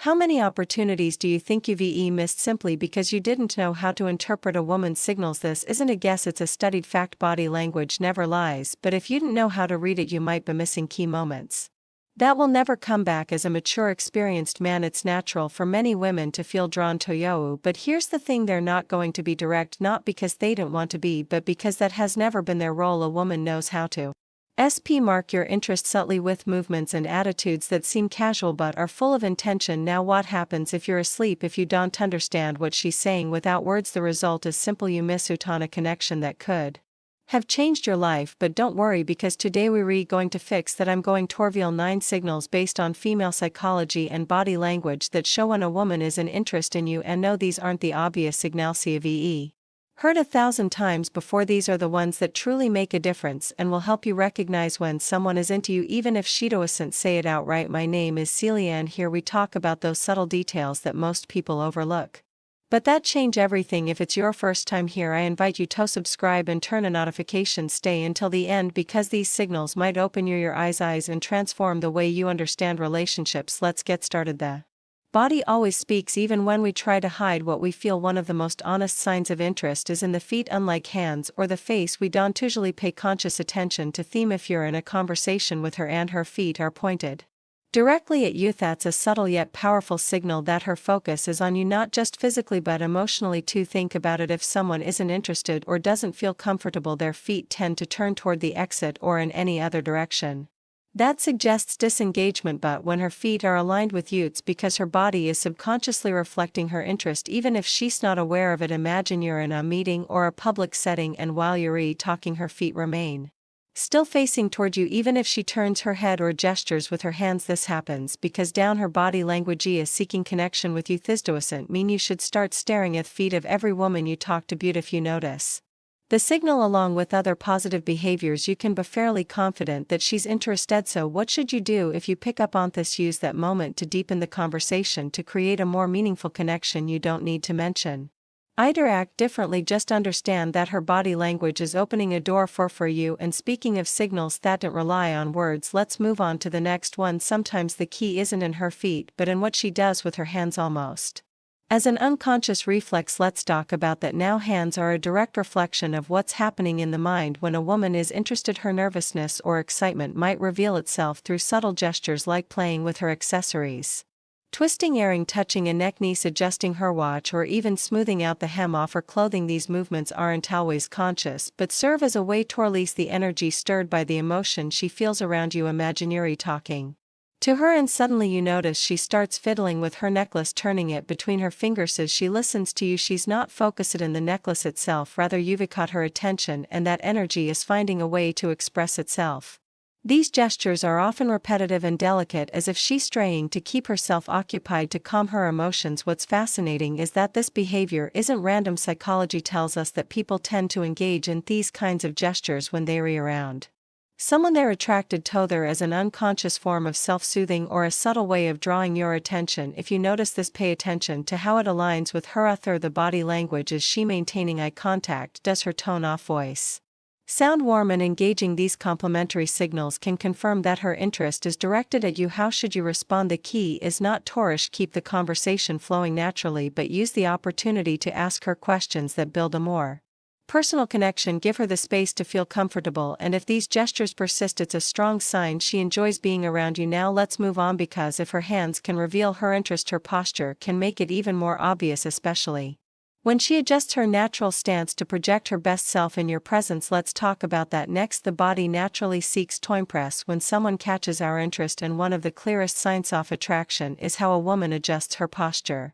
How many opportunities do you think you've missed simply because you didn't know how to interpret a woman's signals? This isn't a guess, it's a studied fact. Body language never lies, but if you didn't know how to read it, you might be missing key moments. That will never come back. As a mature, experienced man, it's natural for many women to feel drawn to you, but here's the thing: they're not going to be direct, not because they don't want to be, but because that has never been their role. A woman knows how to mark your interest subtly with movements and attitudes that seem casual but are full of intention. Now, what happens if you're asleep, if you don't understand what she's saying without words? The result is simple: you miss out on a connection that could have changed your life. But don't worry, because today we're going to fix that. I'm going to reveal 9 signals based on female psychology and body language that show when a woman is an interest in you. And no, these aren't the obvious signals you've heard 1,000 times before. These are the ones that truly make a difference and will help you recognize when someone is into you, even if she doesn't say it outright. My name is Celia, and here we talk about those subtle details that most people overlook, but that change everything. If it's your first time here, I invite you to subscribe and turn on notifications. Stay until the end, because these signals might open your eyes and transform the way you understand relationships. Let's get started. The body always speaks, even when we try to hide what we feel. One of the most honest signs of interest is in the feet. Unlike hands or the face, we don't usually pay conscious attention to them. If you're in a conversation with her and her feet are pointed directly at you, that's a subtle yet powerful signal that her focus is on you, not just physically but emotionally too. Think about it: if someone isn't interested or doesn't feel comfortable, their feet tend to turn toward the exit or in any other direction. That suggests disengagement. But when her feet are aligned with you, it's because her body is subconsciously reflecting her interest, even if she's not aware of it. Imagine you're in a meeting or a public setting, and while you're talking, her feet remain still facing toward you, even if she turns her head or gestures with her hands. This happens because down her body language is seeking connection with you. This doesn't mean you should start staring at the feet of every woman you talk to. But if you notice the signal along with other positive behaviors, you can be fairly confident that she's interested. So what should you do if you pick up on this? Use that moment to deepen the conversation, to create a more meaningful connection. You don't need to mention either act differently, just understand that her body language is opening a door for you. And speaking of signals that don't rely on words, let's move on to the next one. Sometimes the key isn't in her feet but in what she does with her hands, almost as an unconscious reflex. Let's talk about that now. Hands are a direct reflection of what's happening in the mind when a woman is interested. Her nervousness or excitement might reveal itself through subtle gestures like playing with her accessories, twisting earring, touching a neck, niece, adjusting her watch, or even smoothing out the hem off her clothing. These movements aren't always conscious but serve as a way to release the energy stirred by the emotion she feels around you. Imagine you're talking to her and suddenly you notice she starts fiddling with her necklace, turning it between her fingers as she listens to you. She's not focused in the necklace itself, rather you've caught her attention, and that energy is finding a way to express itself. These gestures are often repetitive and delicate, as if she's trying to keep herself occupied to calm her emotions. What's fascinating is that this behavior isn't random. Psychology tells us that people tend to engage in these kinds of gestures when they're around someone they're attracted to, either as an unconscious form of self-soothing or a subtle way of drawing your attention. If you notice this, pay attention to how it aligns with her other the body language. Is she maintaining eye contact? Does her tone of voice sound warm and engaging? These complementary signals can confirm that her interest is directed at you. How should you respond? The key is not to rush, keep the conversation flowing naturally, but use the opportunity to ask her questions that build a more personal connection. Give her the space to feel comfortable, and if these gestures persist, it's a strong sign she enjoys being around you. Now let's move on, because if her hands can reveal her interest, her posture can make it even more obvious, especially when she adjusts her natural stance to project her best self in your presence. Let's talk about that next. The body naturally seeks to impress when someone catches our interest, and one of the clearest signs of attraction is how a woman adjusts her posture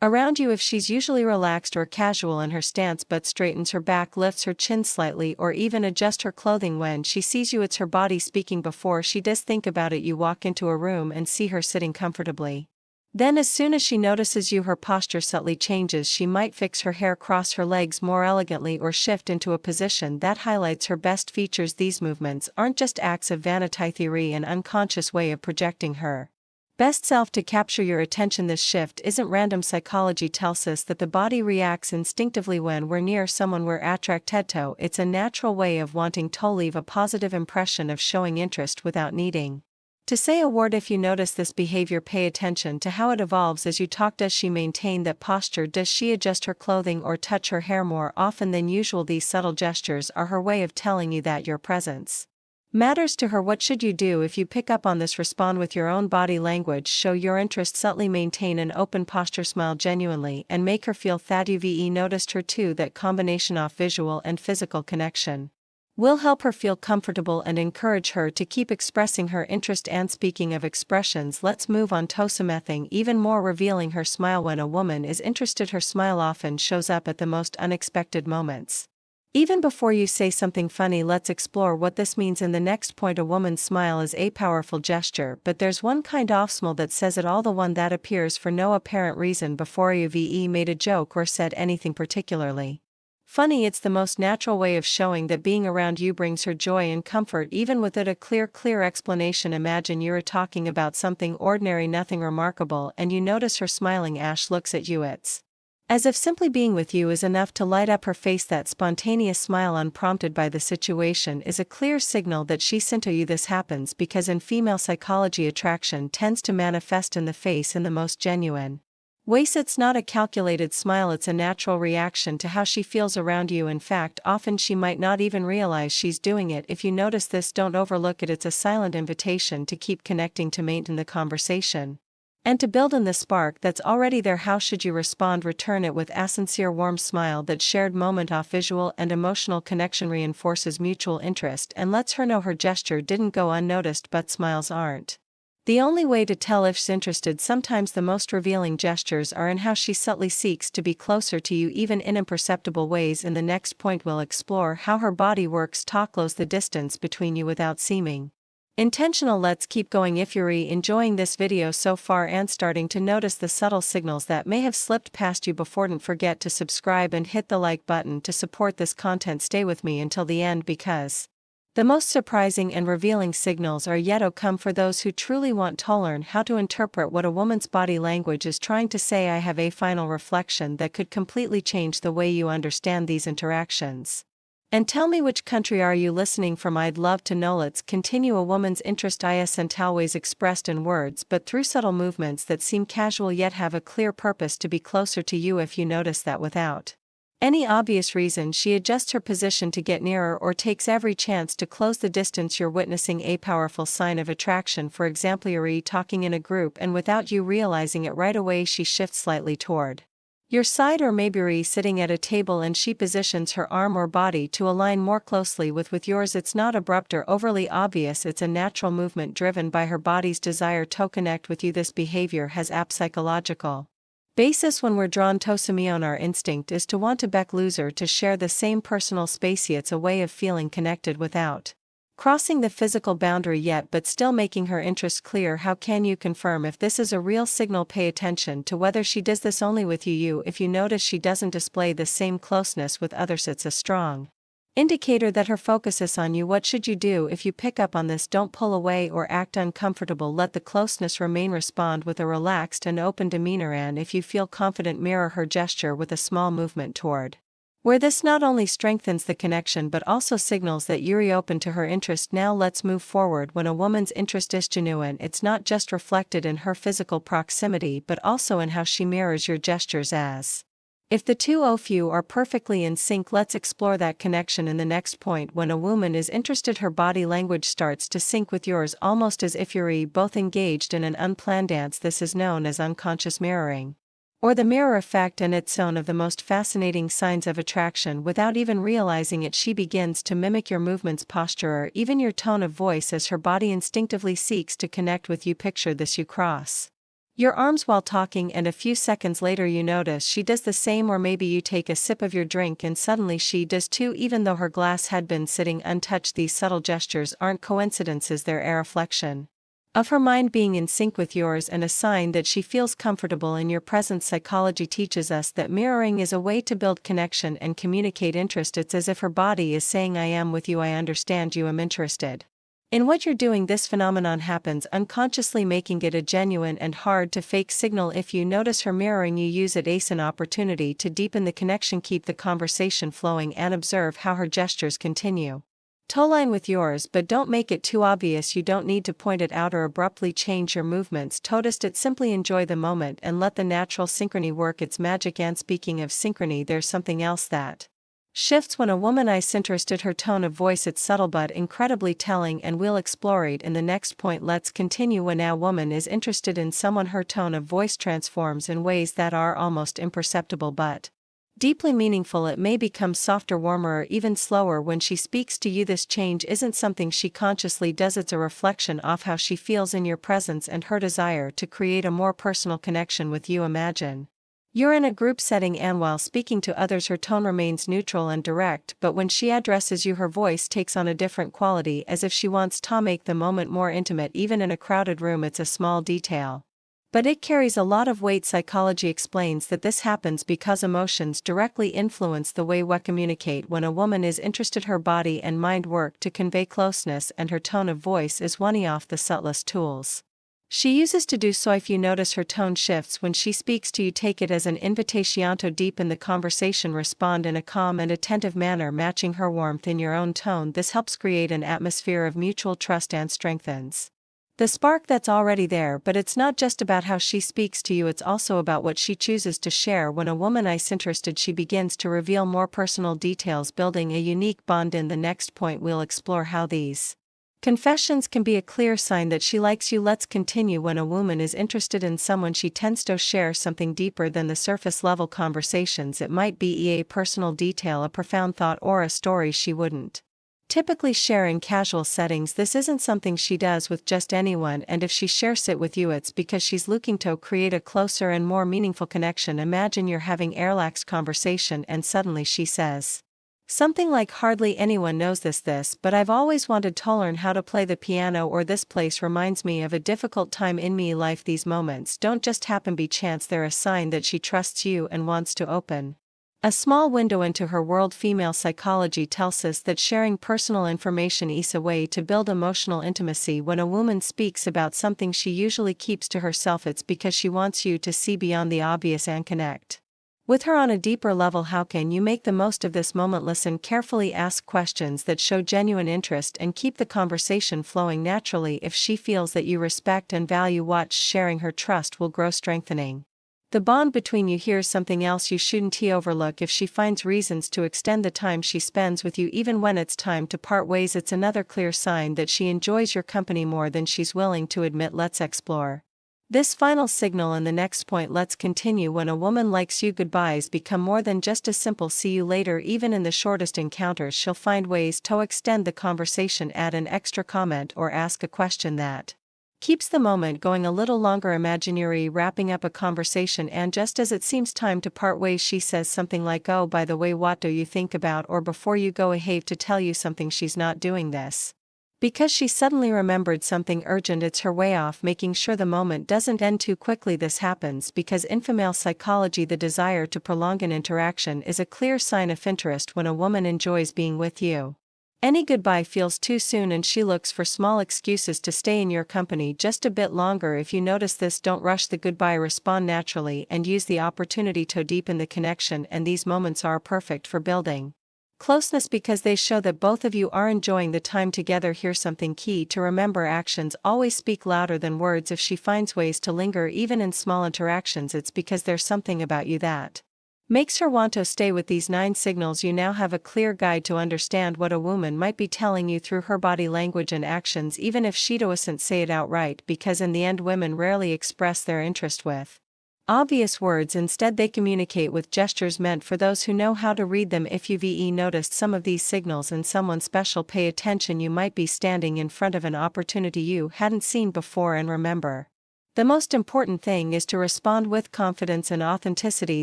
around you. If she's usually relaxed or casual in her stance but straightens her back, lifts her chin slightly, or even adjusts her clothing when she sees you, it's her body speaking before she does. Think about it: you walk into a room and see her sitting comfortably. Then as soon as she notices you, her posture subtly changes. She might fix her hair, cross her legs more elegantly, or shift into a position that highlights her best features. These movements aren't just acts of vanity, theory, an unconscious way of projecting her best self to capture your attention. This shift isn't random. Psychology tells us that the body reacts instinctively when we're near someone we're attracted to. It's a natural way of wanting to leave a positive impression, of showing interest without needing To say a word if you notice this behavior, pay attention to how it evolves as you talk. Does she maintain that posture? Does she adjust her clothing or touch her hair more often than usual? These subtle gestures are her way of telling you that your presence matters to her. What should you do if you pick up on this? Respond with your own body language, show your interest subtly, maintain an open posture, smile genuinely, and make her feel that you've noticed her too. That combination of visual and physical connection will help her feel comfortable and encourage her to keep expressing her interest. And speaking of expressions, let's move on to something even more revealing, her smile. When a woman is interested, her smile often shows up at the most unexpected moments. Even before you say something funny, let's explore what this means in the next point. A woman's smile is a powerful gesture, but there's one kind of smile that says it all, the one that appears for no apparent reason before you've made a joke or said anything particularly funny. It's the most natural way of showing that being around you brings her joy and comfort, even without a clear explanation. Imagine you're talking about something ordinary, nothing remarkable, and you notice her smiling. Ash looks at you. It's as if simply being with you is enough to light up her face. That spontaneous smile, unprompted by the situation, is a clear signal that she's into you. This happens because in female psychology, attraction tends to manifest in the face in the most genuine ways. It's not a calculated smile, it's a natural reaction to how she feels around you. In fact, often she might not even realize she's doing it. If you notice this, don't overlook it. It's a silent invitation to keep connecting, to maintain the conversation, and to build in the spark that's already there. How should you respond? Return it with a sincere, warm smile. That shared moment of visual and emotional connection reinforces mutual interest and lets her know her gesture didn't go unnoticed. But smiles aren't the only way to tell if she's interested. Sometimes the most revealing gestures are in how she subtly seeks to be closer to you, even in imperceptible ways. In the next point, we'll explore how her body works to close the distance between you without seeming intentional. Let's keep going. If you're enjoying this video so far and starting to notice the subtle signals that may have slipped past you before, don't forget to subscribe and hit the like button to support this content. Stay with me until the end, because the most surprising and revealing signals are yet to come for those who truly want to learn how to interpret what a woman's body language is trying to say. I have a final reflection that could completely change the way you understand these interactions. And tell me, which country are you listening from? I'd love to know. Let's continue. A woman's interest isn't always expressed in words, but through subtle movements that seem casual yet have a clear purpose: to be closer to you. If you notice that without any obvious reason, she adjusts her position to get nearer or takes every chance to close the distance, you're witnessing a powerful sign of attraction. For example, you're talking in a group and without you realizing it right away, she shifts slightly toward your side, or maybe you're sitting at a table and she positions her arm or body to align more closely with yours. It's not abrupt or overly obvious, it's a natural movement driven by her body's desire to connect with you. This behavior has a psychological basis. When we're drawn to someone, our instinct is to want to beck loser, to share the same personal space. It's a way of feeling connected without crossing the physical boundary yet, but still making her interest clear. How can you confirm if this is a real signal? Pay attention to whether she does this only with you. If you notice she doesn't display the same closeness with others, it's a strong indicator that her focus is on you. What should you do if you pick up on this? Don't pull away or act uncomfortable. Let the closeness remain. Respond with a relaxed and open demeanor, and if you feel confident, mirror her gesture with a small movement toward where this not only strengthens the connection but also signals that you're open to her interest. Now let's move forward. When a woman's interest is genuine, it's not just reflected in her physical proximity but also in how she mirrors your gestures, as if the two of you are perfectly in sync. Let's explore that connection in the next point. When a woman is interested, her body language starts to sync with yours, almost as if you're both engaged in an unplanned dance. This is known as unconscious mirroring, or the mirror effect, and it's one of the most fascinating signs of attraction. Without even realizing it, she begins to mimic your movements, posture, or even your tone of voice as her body instinctively seeks to connect with you. Picture this: you cross your arms while talking, and a few seconds later you notice she does the same. Or maybe you take a sip of your drink and suddenly she does too, even though her glass had been sitting untouched. These subtle gestures aren't coincidences, they're a reflection of her mind being in sync with yours and a sign that she feels comfortable in your presence. Psychology teaches us that mirroring is a way to build connection and communicate interest. It's as if her body is saying, I am with you, I understand you, I'm interested in what you're doing. This phenomenon happens unconsciously, making it a genuine and hard to fake signal. If you notice her mirroring, you use it as an opportunity to deepen the connection. Keep the conversation flowing and observe how her gestures continue Toe line with yours, but don't make it too obvious. You don't need to point it out or abruptly change your movements. Toast it, simply enjoy the moment and let the natural synchrony work its magic. And speaking of synchrony, there's something else that shifts when a woman is interested. Her tone of voice, it's subtle but incredibly telling, and we'll explore it in the next point. Let's continue. When a woman is interested in someone, her tone of voice transforms in ways that are almost imperceptible but deeply meaningful. It may become softer, warmer, or even slower when she speaks to you. This change isn't something she consciously does, it's a reflection of how she feels in your presence and her desire to create a more personal connection with you. Imagine you're in a group setting, and while speaking to others, her tone remains neutral and direct, but when she addresses you, her voice takes on a different quality, as if she wants to make the moment more intimate. Even in a crowded room, it's a small detail, but it carries a lot of weight. Psychology explains that this happens because emotions directly influence the way we communicate. When a woman is interested, her body and mind work to convey closeness, and her tone of voice is one of the subtlest tools she uses to do so. If you notice her tone shifts when she speaks to you, take it as an invitation to deepen the conversation. Respond in a calm and attentive manner, matching her warmth in your own tone. This helps create an atmosphere of mutual trust and strengthens the spark that's already there. But it's not just about how she speaks to you, it's also about what she chooses to share. When a woman is interested, she begins to reveal more personal details, building a unique bond. In the next point, we'll explore how these confessions can be a clear sign that she likes you. Let's continue. When a woman is interested in someone, she tends to share something deeper than the surface level conversations. It might be a personal detail, a profound thought, or a story she wouldn't typically share in casual settings. This isn't something she does with just anyone, and if she shares it with you, it's because she's looking to create a closer and more meaningful connection. Imagine you're having a relaxed conversation and suddenly she says something like, "Hardly anyone knows this, but I've always wanted to learn how to play the piano," or, "This place reminds me of a difficult time in me life." These moments don't just happen by chance, they're a sign that she trusts you and wants to open a small window into her world. Female psychology tells us that sharing personal information is a way to build emotional intimacy. When a woman speaks about something she usually keeps to herself, it's because she wants you to see beyond the obvious and connect with her on a deeper level. How can you make the most of this moment? Listen carefully, ask questions that show genuine interest, and keep the conversation flowing naturally. If she feels that you respect and value what sharing, her trust will grow, strengthening the bond between you. Here's something else you shouldn't overlook. If she finds reasons to extend the time she spends with you even when it's time to part ways, it's another clear sign that she enjoys your company more than she's willing to admit. Let's explore this final signal in the next point. Let's continue. When a woman likes you, goodbyes become more than just a simple "see you later." Even in the shortest encounters, she'll find ways to extend the conversation, add an extra comment, or ask a question that keeps the moment going a little longer. Imagine you're wrapping up a conversation, and just as it seems time to part ways, she says something like, "Oh, by the way, what do you think about," or, "Before you go, I have to tell you something." She's not doing this because she suddenly remembered something urgent. It's her way of making sure the moment doesn't end too quickly. This happens because in female psychology, the desire to prolong an interaction is a clear sign of interest. When a woman enjoys being with you, any goodbye feels too soon, and she looks for small excuses to stay in your company just a bit longer. If you notice this, don't rush the goodbye. Respond naturally and use the opportunity to deepen the connection. And these moments are perfect for building closeness because they show that both of you are enjoying the time together. Here's something key to remember: actions always speak louder than words. If she finds ways to linger even in small interactions, it's because there's something about you that makes her want to stay. With these 9 signals, you now have a clear guide to understand what a woman might be telling you through her body language and actions, even if she doesn't say it outright, because in the end, women rarely express their interest with obvious words. Instead, they communicate with gestures meant for those who know how to read them. If you've noticed some of these signals in someone special, pay attention. You might be standing in front of an opportunity you hadn't seen before. And remember, the most important thing is to respond with confidence and authenticity.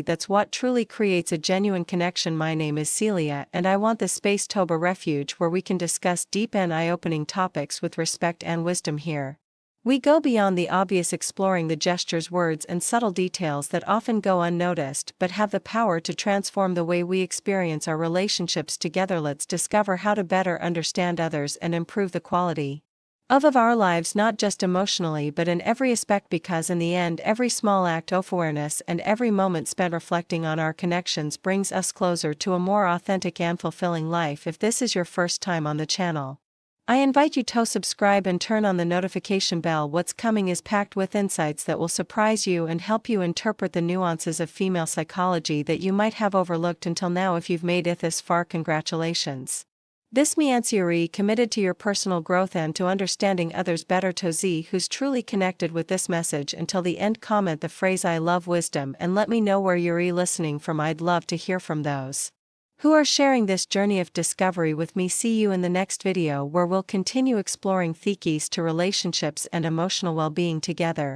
That's what truly creates a genuine connection. My name is Celia, and I want this space to be a refuge where we can discuss deep and eye-opening topics with respect and wisdom. Here we go beyond the obvious, exploring the gestures, words, and subtle details that often go unnoticed but have the power to transform the way we experience our relationships together. Let's discover how to better understand others and improve the quality Of our lives, not just emotionally but in every aspect, because in the end every small act of awareness and every moment spent reflecting on our connections brings us closer to a more authentic and fulfilling life. If this is your first time on the channel, I invite you to subscribe and turn on the notification bell. What's coming is packed with insights that will surprise you and help you interpret the nuances of female psychology that you might have overlooked until now. If you've made it this far, congratulations. This means you're committed to your personal growth and to understanding others better. To Z who's truly connected with this message until the end, comment the phrase "I love wisdom" and let me know where you're listening from. I'd love to hear from those who are sharing this journey of discovery with me. See you in the next video, where we'll continue exploring the keys to relationships and emotional well-being together.